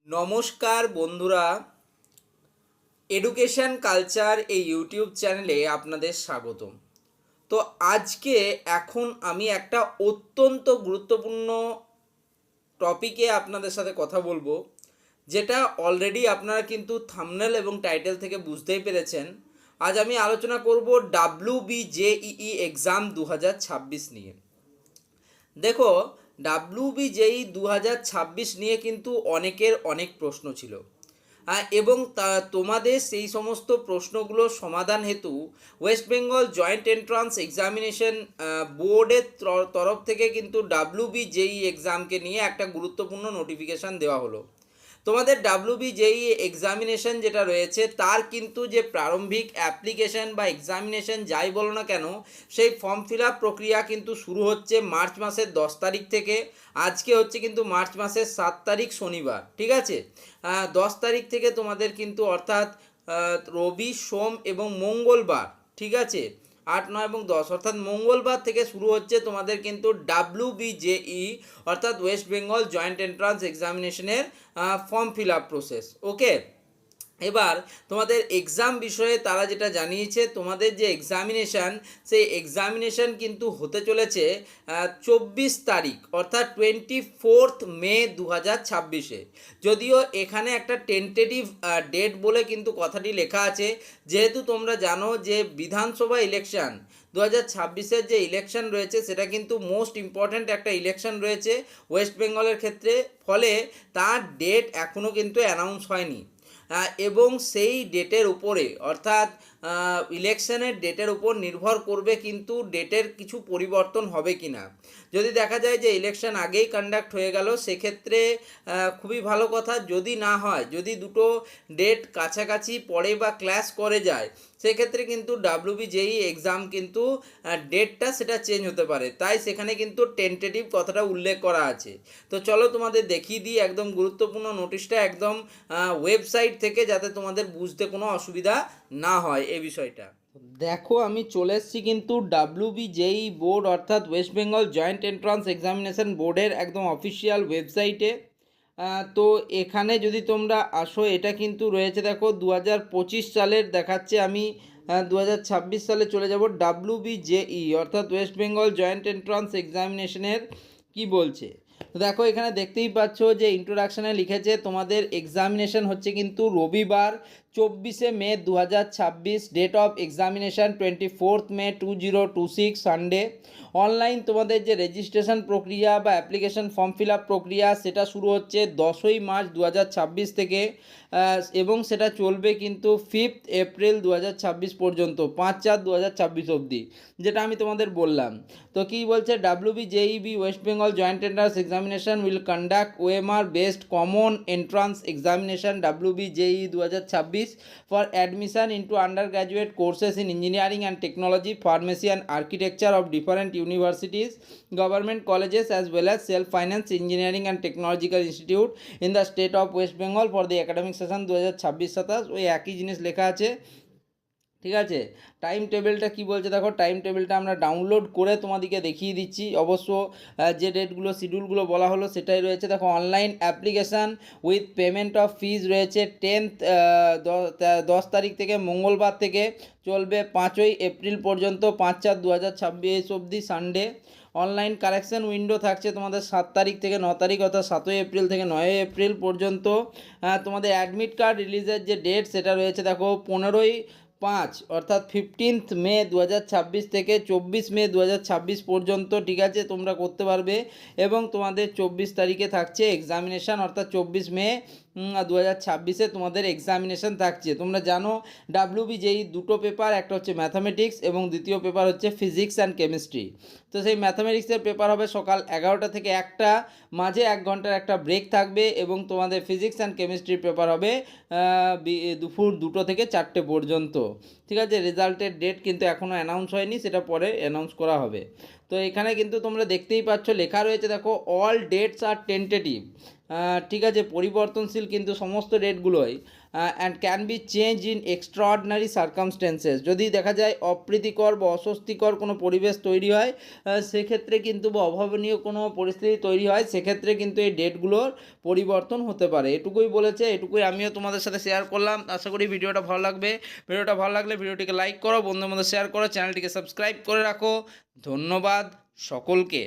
নমস্কার বন্ধুরা, education culture এই ইউটিউব চ্যানেলে আপনাদের স্বাগতম। তো আজকে আমি একটা অত্যন্ত গুরুত্বপূর্ণ টপিকে আপনাদের সাথে কথা বলবো, যেটা অলরেডি আপনারা কিন্তু থাম্বনেল এবং টাইটেল থেকে বুঝতেই পেরেছেন। আজ আমি আলোচনা করব WBJEE এক্সাম 2026 নিয়ে। দেখো, WBJEE 2026 নিয়ে কিন্তু অনেকের অনেক প্রশ্ন ছিল, এবং তোমাদের সেই সমস্ত প্রশ্নগুলোর সমাধান হেতু West Bengal joint entrance examination বোর্ডের তরফ থেকে কিন্তু WBJEE এক্সামকে নিয়ে একটা গুরুত্বপূর্ণ নোটিফিকেশান দেওয়া হলো। তোমাদের WBJEE এক্সামিনেশন যেটা রয়েছে তার কিন্তু যে প্রারম্ভিক অ্যাপ্লিকেশন বা এক্সামিনেশন যাই বলো না কেন, সেই ফর্ম ফিল আপ প্রক্রিয়া কিন্তু শুরু হচ্ছে মার্চ মাসের 10 তারিখ থেকে। আজকে হচ্ছে কিন্তু মার্চ মাসের 7 তারিখ শনিবার, ঠিক আছে। 10 তারিখ থেকে তোমাদের কিন্তু অর্থাৎ রবি, সোম এবং মঙ্গলবার, ঠিক আছে, 8, 9 এবং 10 অর্থাৎ মঙ্গলবার থেকে শুরু হচ্ছে তোমাদের কিন্তু WBJEE অর্থাৎ ওয়েস্ট বেঙ্গল জয়েন্ট এন্ট্রান্স এক্সামিনেশনের form fill up process. Okay, এবার তোমাদের এক্সাম বিষয়ে তারা যেটা জানিয়েছে, তোমাদের যে এক্সামিনেশান, সেই এক্সামিনেশান কিন্তু হতে চলেছে 24 তারিখ অর্থাৎ 24 মে 2026-এ। যদিও এখানে একটা টেন্টেটিভ ডেট বলে কিন্তু কথাটি লেখা আছে, যেহেতু তোমরা জানো যে বিধানসভা ইলেকশান 2026-এর যে ইলেকশন রয়েছে সেটা কিন্তু মোস্ট ইম্পর্ট্যান্ট একটা ইলেকশন রয়েছে ওয়েস্ট বেঙ্গলের ক্ষেত্রে, ফলে তার ডেট এখনও কিন্তু অ্যানাউন্স হয়নি। এবং সেই ডেটের উপরে অর্থাৎ ইলেকশনের ডেটের উপর নির্ভর করবে কিন্তু ডেটের কিছু পরিবর্তন হবে কি না। যদি দেখা যায় যে ইলেকশন আগেই কন্ডাক্ট হয়ে গেল, সেক্ষেত্রে খুবই ভালো কথা। যদি না হয়, যদি দুটো ডেট কাছাকাছি পড়ে বা ক্ল্যাশ করে যায়, সেক্ষেত্রে কিন্তু WBJEE এক্সাম কিন্তু ডেটটা সেটা চেঞ্জ হতে পারে, তাই সেখানে কিন্তু টেন্টেটিভ কথাটা উল্লেখ করা আছে। তো চলো তোমাদের দেখিয়ে দিই একদম গুরুত্বপূর্ণ নোটিশটা একদম ওয়েবসাইট থেকে, যাতে তোমাদের বুঝতে কোনো অসুবিধা না হয় এই বিষয়টা। দেখো, আমি চলে এসেছি কিন্তু WBJEE বোর্ড অর্থাৎ West Bengal joint entrance examination বোর্ডের একদম অফিসিয়াল ওয়েবসাইটে। তো এখানে যদি তোমরা আসো, এটা কিন্তু রয়েছে, দেখো 2025 সালের দেখাচ্ছে। আমি 2026 সালে চলে যাব। WBJEE অর্থাৎ ওয়েস্ট বেঙ্গল জয়েন্ট এন্ট্রান্স এক্সামিনেশনের কি বলছে। তো দেখো, এখানে দেখতেই পাচ্ছ যে ইন্ট্রোডাকশানে লিখেছে তোমাদের এক্সামিনেশন হচ্ছে কিন্তু রবিবার 24 May 2026, date of examination 24 May 2026 Sunday. Online তোমাদের যে রেজিস্ট্রেশন প্রক্রিয়া বা অ্যাপ্লিকেশন ফর্ম ফিল আপ প্রক্রিয়া সেটা শুরু হচ্ছে 10ই মার্চ 2026 থেকে, এবং সেটা চলবে কিন্তু 5 এপ্রিল 2026 পর্যন্ত, 5/4/2026 অবধি, যেটা আমি তোমাদের বললাম। তো কী বলছে, WBJEB West Bengal joint entrance examination will conduct OMR based common entrance examination WBJEE 2026 for admission into undergraduate courses in engineering and technology, pharmacy and architecture of different universities, government colleges as well as self-finance engineering and technological institute in the state of West Bengal for the academic session 2026-27। ওই একই জিনিস লেখা আছে, ঠিক আছে। Time টেবিলটা কী বলছে দেখো, টাইম টেবিলটা আমরা ডাউনলোড করে তোমাদেরকে দেখিয়ে দিচ্ছি। অবশ্য যে ডেটগুলো শিডিউলগুলো বলা হলো সেটাই রয়েছে। দেখো, online application with payment of fees রয়েছে 10 তারিখ থেকে, মঙ্গলবার থেকে চলবে 5 এপ্রিল পর্যন্ত, 5/4/2026 অবধি সানডে। অনলাইন কারেকশান উইন্ডো থাকছে তোমাদের 7 তারিখ থেকে 9 তারিখ অর্থাৎ 7 এপ্রিল থেকে 9 এপ্রিল পর্যন্ত। তোমাদের অ্যাডমিট কার্ড রিলিজের যে ডেট সেটা রয়েছে দেখো 15/5 অর্থাৎ 15 মে 2026 থেকে 24 মে 2026 পর্যন্ত, ঠিক আছে, তোমরা করতে পারবে। এবং তোমাদের 24 তারিখে থাকছে এক্সামিনেশান অর্থাৎ 24 মে 2026-এ তোমাদের এক্সামিনেশান থাকছে। তোমরা জানো WBJEE দুটো পেপার, একটা হচ্ছে ম্যাথামেটিক্স এবং দ্বিতীয় পেপার হচ্ছে ফিজিক্স অ্যান্ড কেমিস্ট্রি। তো সেই ম্যাথামেটিক্সের পেপার হবে সকাল 11টা থেকে 1টা, মাঝে 1 ঘন্টার একটা ব্রেক থাকবে, এবং তোমাদের ফিজিক্স অ্যান্ড কেমিস্ট্রির পেপার হবে দুপুর 2টো থেকে 4টে পর্যন্ত, ঠিক আছে। রেজাল্টের ডেট কিন্তু এখনও অ্যানাউন্স হয়নি, সেটা পরে অ্যানাউন্স করা হবে। তো এখানে কিন্তু তোমরা দেখতেই পাচ্ছ লেখা রয়েছে, দেখো অল ডেটস আর টেন্টেটিভ। ঠিক আছে, পরিবর্তনশীল কিন্তু সমস্ত ডেটগুলোই, and can be change in extraordinary circumstances. যদি দেখা যায় অপ্রীতিকর বা অস্বস্তিকর কোনো পরিবেশ তৈরি হয়, সেক্ষেত্রে কিন্তু বা অভাবনীয় কোনো পরিস্থিতি তৈরি হয়, সেক্ষেত্রে কিন্তু এই ডেটগুলোর পরিবর্তন হতে পারে। এটুকুই বলেছে, এটুকুই আমিও তোমাদের সাথে শেয়ার করলাম। আশা করি ভিডিওটা ভালো লাগবে। ভিডিওটা ভালো লাগলে ভিডিওটিকে লাইক করো, বন্ধুদের মধ্যে শেয়ার করো, চ্যানেলটিকে সাবস্ক্রাইব করে রাখো। ধন্যবাদ সকলকে।